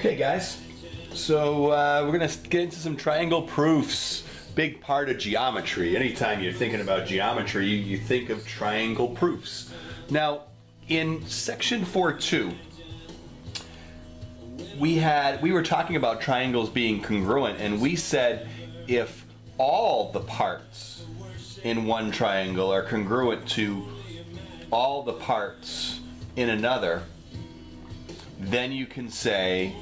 Okay guys, so we're going to get into some triangle proofs. Big part of geometry. Anytime you're thinking about geometry, you think of triangle proofs. Now, in section 4.2, we were talking about triangles being congruent, and we said if all the parts in one triangle are congruent to all the parts in another, then you can say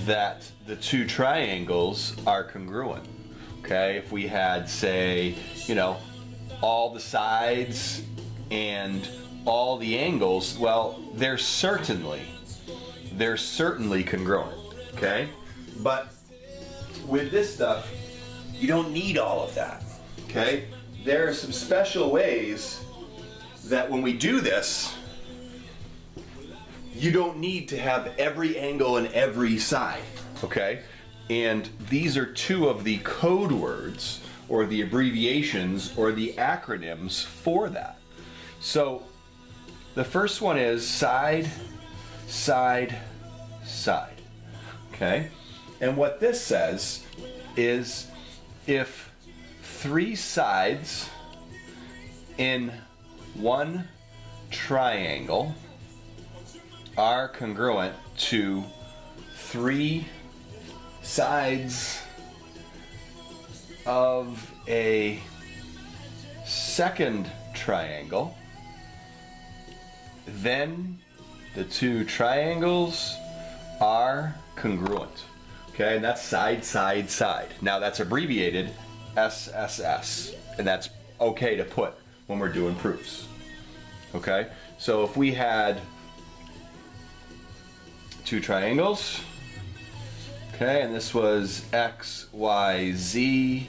that the two triangles are congruent. Okay, if we had, say, all the sides and all the angles, well, they're certainly congruent. Okay, but with this stuff, you don't need all of that. Okay, there are some special ways that when we do this, you don't need to have every angle and every side, okay? And these are two of the code words, or the abbreviations, or the acronyms for that. So, the first one is side, side, side, okay? And what this says is if three sides in one triangle are congruent to three sides of a second triangle, then the two triangles are congruent. Okay, and that's side, side, side. Now that's abbreviated SSS, and that's okay to put when we're doing proofs. Okay, so if we had two triangles, okay, and this was X, Y, Z,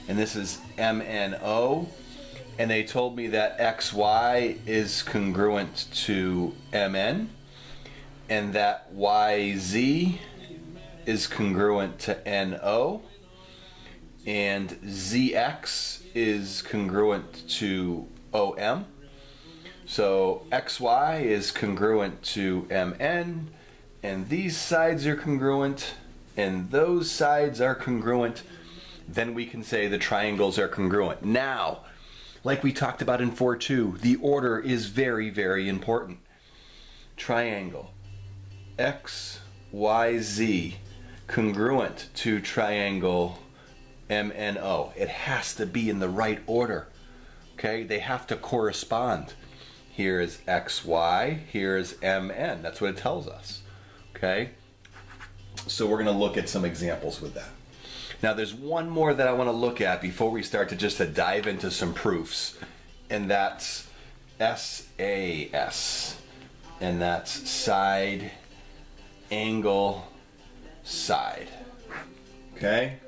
and this is MNO, and they told me that XY is congruent to MN, and that YZ is congruent to NO, and ZX is congruent to OM. So XY is congruent to MN, and these sides are congruent, and those sides are congruent, then we can say the triangles are congruent. Now, like we talked about in 4.2, the order is very, very important. Triangle, X, Y, Z, congruent to triangle MNO. It has to be in the right order, okay? They have to correspond. Here is XY, here is MN. That's what it tells us. Okay, so we're going to look at some examples with that. Now there's one more that I want to look at before we start to dive into some proofs, and that's SAS, and that's side, angle, side. Okay,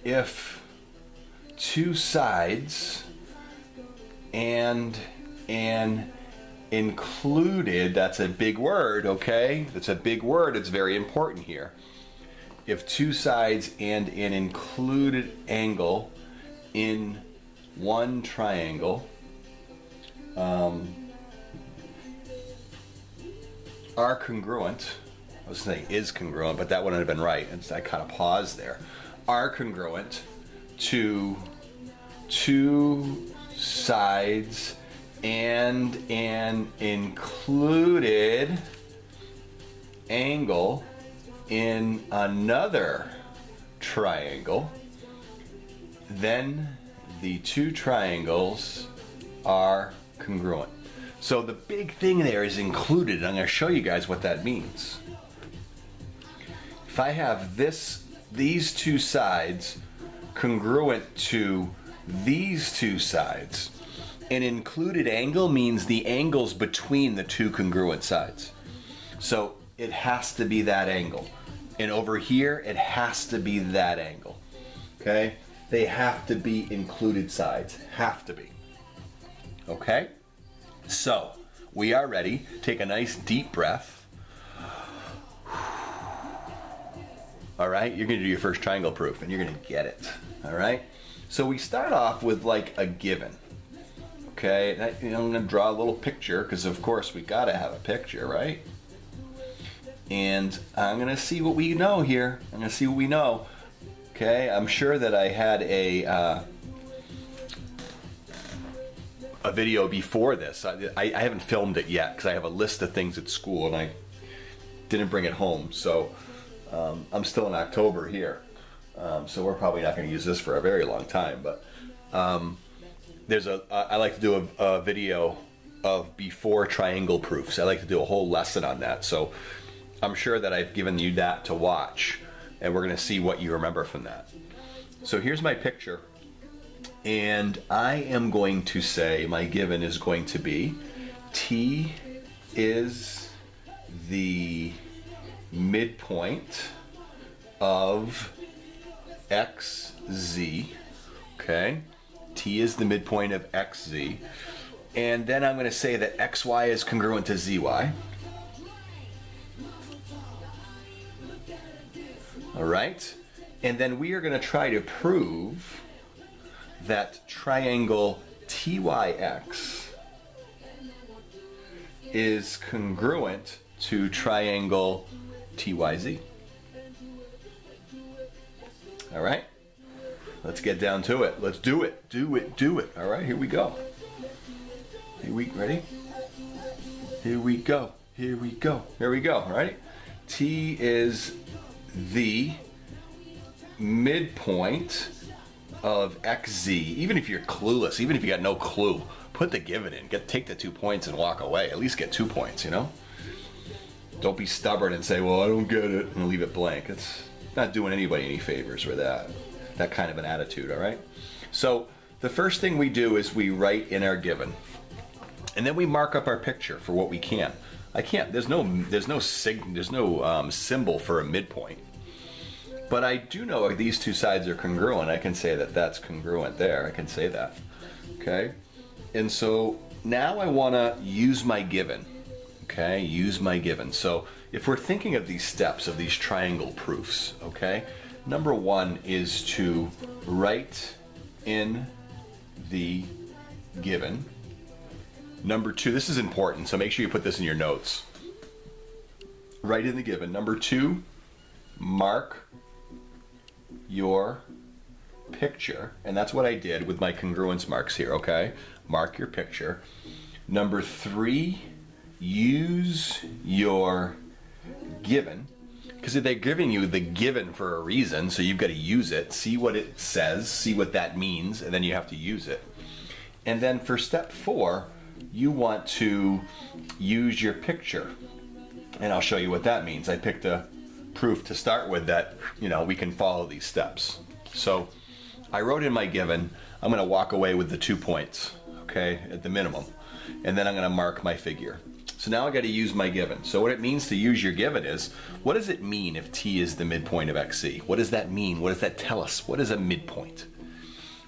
if two sides and an included, that's a big word, okay? That's a big word, it's very important here. If two sides and an included angle in one triangle are congruent, I was saying is congruent, but that wouldn't have been right, and so I kind of paused there, are congruent to two sides and an included angle in another triangle, then the two triangles are congruent. So the big thing there is included, and I'm going to show you guys what that means. If I have these two sides congruent to these two sides, an included angle means the angles between the two congruent sides. So it has to be that angle. And over here, it has to be that angle. Okay? They have to be included sides. Have to be. Okay? So, we are ready. Take a nice deep breath. All right? You're going to do your first triangle proof, and you're going to get it. All right? So we start off with like a given. Okay, and I'm going to draw a little picture because of course we got to have a picture, right? and I'm gonna see what we know here. I'm gonna see what we know. Okay, I'm sure that I had a video before this. I haven't filmed it yet because I have a list of things at school and I didn't bring it home. So I'm still in October here. So we're probably not going to use this for a very long time. But I like to do a video of before triangle proofs. I like to do a whole lesson on that. So I'm sure that I've given you that to watch, and we're going to see what you remember from that. So here's my picture, and I am going to say my given is going to be T is the midpoint of XZ. Okay, T is the midpoint of XZ, and then I'm going to say that XY is congruent to ZY. All right, and then we are going to try to prove that triangle TYX is congruent to triangle TYZ. All right, let's get down to it. Let's do it, do it, do it. All right, here we go. Ready? Here we go, here we go, here we go. All right, T is the midpoint of XZ. Even if you're clueless, even if you got no clue, put the given in. Take the 2 points and walk away. At least get 2 points, you know? Don't be stubborn and say, well, I don't get it, and leave it blank. It's not doing anybody any favors with that kind of an attitude, all right? So the first thing we do is we write in our given, and then we mark up our picture for what we can. There's no symbol for a midpoint. But I do know these two sides are congruent. I can say that that's congruent there. I can say that. Okay? And so now I want to use my given. Okay? Use my given. So if we're thinking of these steps, of these triangle proofs, okay? Number one is to write in the given. Number two, this is important, so make sure you put this in your notes. Write in the given. Number two, mark your picture, and that's what I did with my congruence marks here, okay? Mark your picture. Number three, use your given, because they're giving you the given for a reason, so you've got to use it, see what it says, see what that means, and then you have to use it. And then for step four, you want to use your picture, and I'll show you what that means. I picked a proof to start with that, you know, we can follow these steps. So I wrote in my given, I'm going to walk away with the 2 points, okay, at the minimum, and then I'm going to mark my figure. So now I got to use my given. So what it means to use your given is, what does it mean if T is the midpoint of XZ? What does that mean? What does that tell us? What is a midpoint?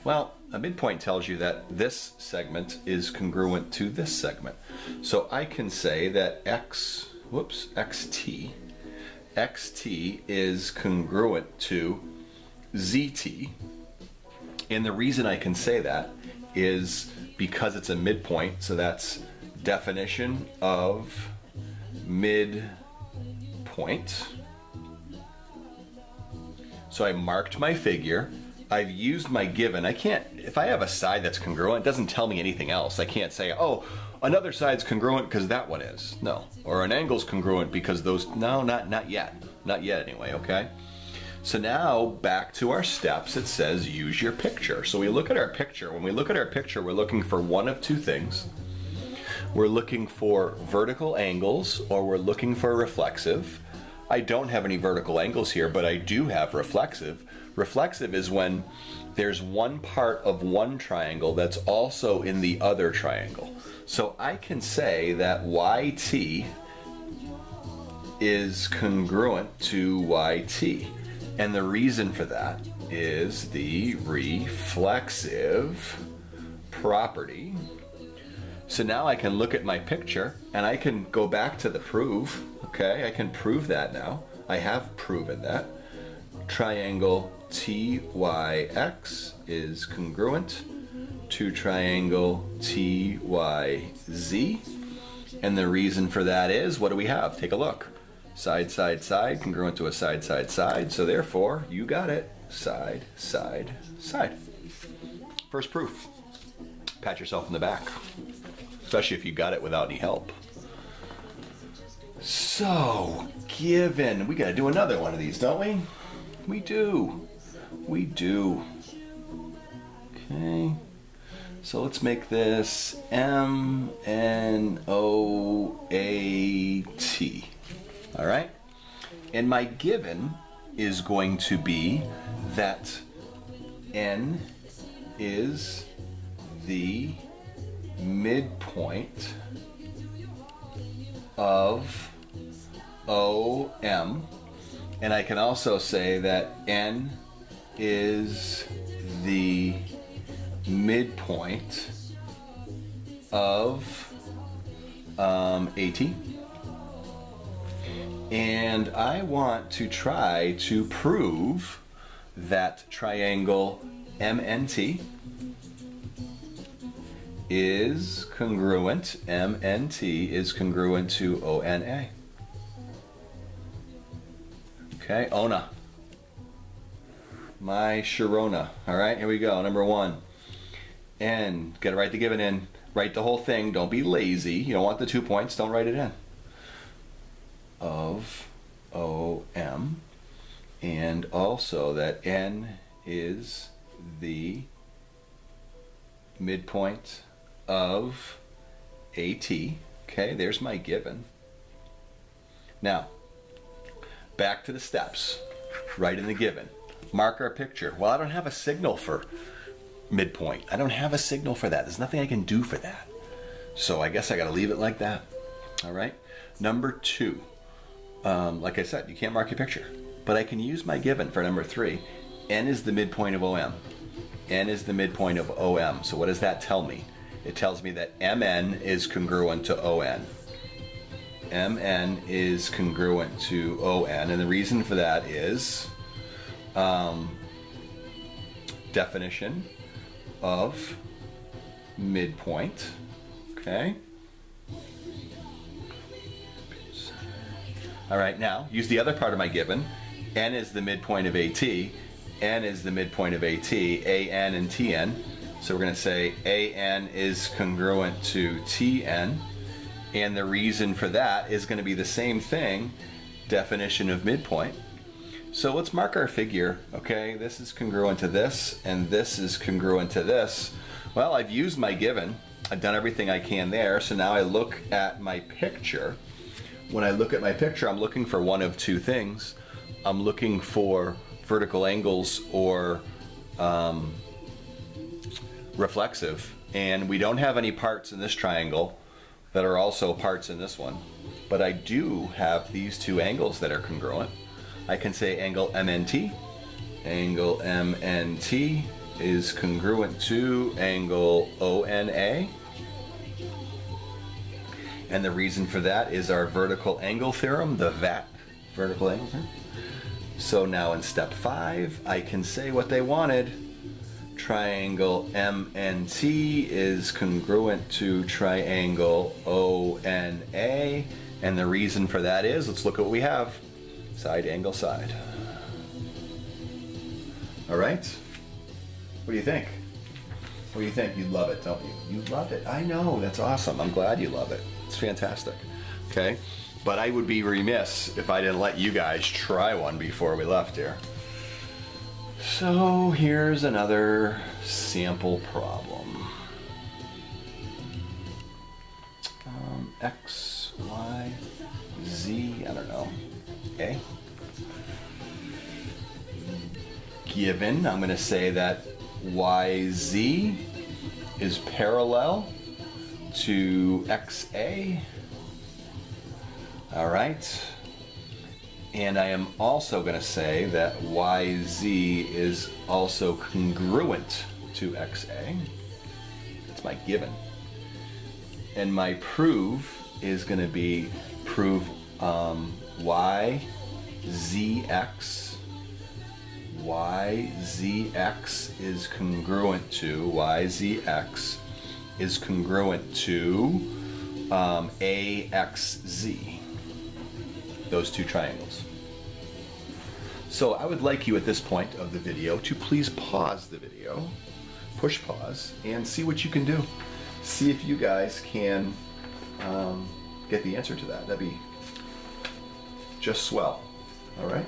Well, a midpoint tells you that this segment is congruent to this segment. So I can say that XT is congruent to ZT. And the reason I can say that is because it's a midpoint, so that's definition of midpoint. So I marked my figure. I've used my given. I can't, if I have a side that's congruent, it doesn't tell me anything else. I can't say, oh, another side's congruent because that one is. No. Or an angle's congruent because those, no, not yet. Not yet anyway, okay? So now back to our steps, it says use your picture. So we look at our picture. When we look at our picture, we're looking for one of two things. We're looking for vertical angles, or we're looking for reflexive. I don't have any vertical angles here, but I do have reflexive. Reflexive is when there's one part of one triangle that's also in the other triangle. So I can say that YT is congruent to YT. And the reason for that is the reflexive property. So now I can look at my picture and I can go back to the proof. Okay, I can prove that now. I have proven that. Triangle TYX is congruent to triangle TYZ. And the reason for that is, what do we have? Take a look. Side, side, side, congruent to a side, side, side. So therefore, you got it. Side, side, side. First proof. Pat yourself in the back. Especially if you got it without any help. So, given, we got to do another one of these, don't we? We do. We do. Okay. So let's make this M-N-O-A-T. All right? And my given is going to be that N is the midpoint of OM. And I can also say that N is the midpoint of AT. And I want to try to prove that triangle MNT is congruent, MNT is congruent to ONA. Okay, ONA. My Sharona. All right, here we go. Number one. N, gotta write the given in. Write the whole thing. Don't be lazy. You don't want the 2 points. Don't write it in. Of OM. And also that N is the midpoint of AT. Okay, there's my given. Now, back to the steps. Write in the given. Mark our picture. Well, I don't have a signal for midpoint. I don't have a signal for that. There's nothing I can do for that. So I guess I got to leave it like that. All right. Number two. Like I said, you can't mark your picture. But I can use my given for number three. N is the midpoint of OM. N is the midpoint of OM. So what does that tell me? It tells me that MN is congruent to ON. MN is congruent to ON. And the reason for that is definition of midpoint. Okay. All right, now use the other part of my given. N is the midpoint of AT. N is the midpoint of AT. AN and TN. So we're going to say AN is congruent to TN. And the reason for that is going to be the same thing, definition of midpoint. So let's mark our figure, okay? This is congruent to this, and this is congruent to this. Well, I've used my given. I've done everything I can there, so now I look at my picture. When I look at my picture, I'm looking for one of two things. I'm looking for vertical angles or reflexive, and we don't have any parts in this triangle that are also parts in this one, but I do have these two angles that are congruent. I can say angle MNT. Angle MNT is congruent to angle ONA. And the reason for that is our vertical angle theorem, the VAT vertical angle theorem. So now in step 5, I can say what they wanted. Triangle MNT is congruent to triangle ONA. And the reason for that is, let's look at what we have. Side, angle, side. All right? What do you think? What do you think? You love it, don't you? You love it. I know. That's awesome. I'm glad you love it. It's fantastic. Okay? But I would be remiss if I didn't let you guys try one before we left here. So here's another sample problem. X, Y, Z, I don't know. Okay. Given, I'm going to say that YZ is parallel to XA. All right. And I am also going to say that YZ is also congruent to XA. That's my given. And my prove is going to be prove YZX is congruent to YZX is congruent to AXZ. those two triangles. So I would like you at this point of the video to please pause the video, push pause, and see what you can do. See if you guys can get the answer to that. That'd be just swell. All right?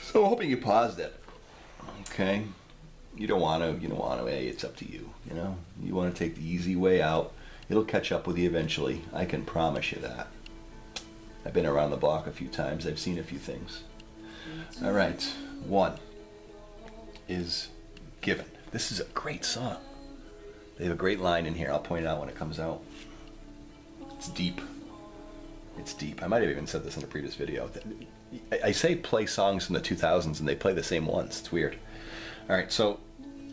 So I'm hoping you paused it. Okay? You don't want to, hey, it's up to you, you know? You want to take the easy way out. It'll catch up with you eventually. I can promise you that. I've been around the block a few times. I've seen a few things. All right. 1 is Given. This is a great song. They have a great line in here. I'll point it out when it comes out. It's deep. It's deep. I might have even said this in a previous video. I say play songs from the 2000s and they play the same ones. It's weird. All right, so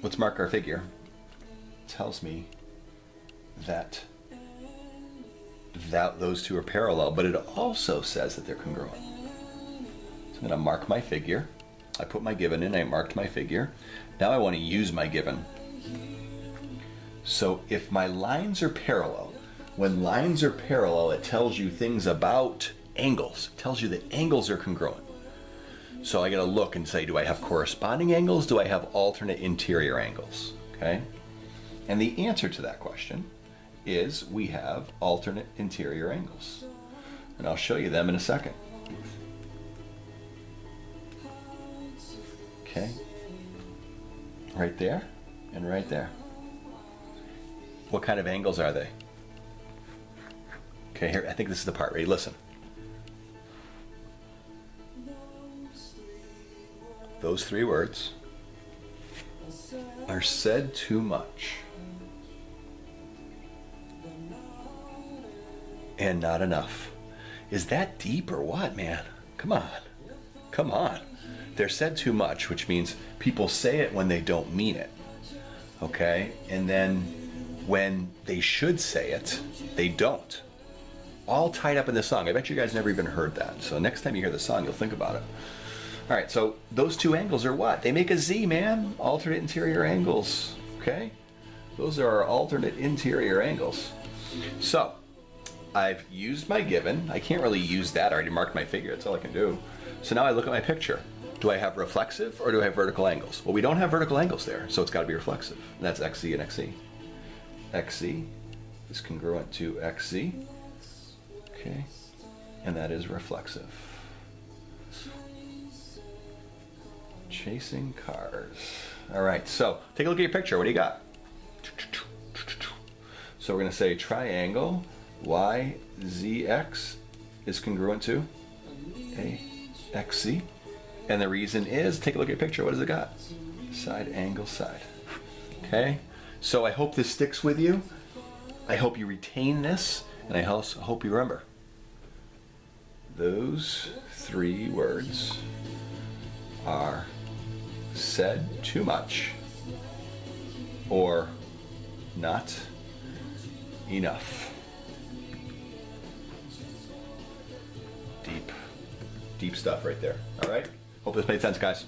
let's mark our figure. It tells me that those two are parallel, but it also says that they're congruent. So I'm going to mark my figure. I put my given in, I marked my figure. Now I want to use my given. So if my lines are parallel, when lines are parallel, it tells you things about angles. It tells you that angles are congruent. So I got to look and say, do I have corresponding angles? Do I have alternate interior angles? Okay? And the answer to that question is we have alternate interior angles. And I'll show you them in a second. Okay? Right there and right there. What kind of angles are they? Okay, here, I think this is the part. Ready? Listen. Those 3 words are said too much and not enough. Is that deep or what, man? Come on. Come on. They're said too much, which means people say it when they don't mean it. Okay? And then when they should say it, they don't. All tied up in the song. I bet you guys never even heard that. So next time you hear the song, you'll think about it. All right, so those 2 angles are what? They make a Z, man. Alternate interior angles. Okay? Those are our alternate interior angles. So I've used my given. I can't really use that. I already marked my figure. That's all I can do. So now I look at my picture. Do I have reflexive or do I have vertical angles? Well, we don't have vertical angles there, so it's got to be reflexive. And that's XZ and XZ. XZ is congruent to XZ. Okay. And that is reflexive. Chasing cars. All right, so take a look at your picture. What do you got? So we're going to say triangle YZX is congruent to AXC. And the reason is, take a look at your picture. What does it got? Side angle side. Okay? So I hope this sticks with you. I hope you retain this. And I also hope you remember. Those 3 words are said too much or not enough. Deep stuff right there. All right? Hope this made sense, guys.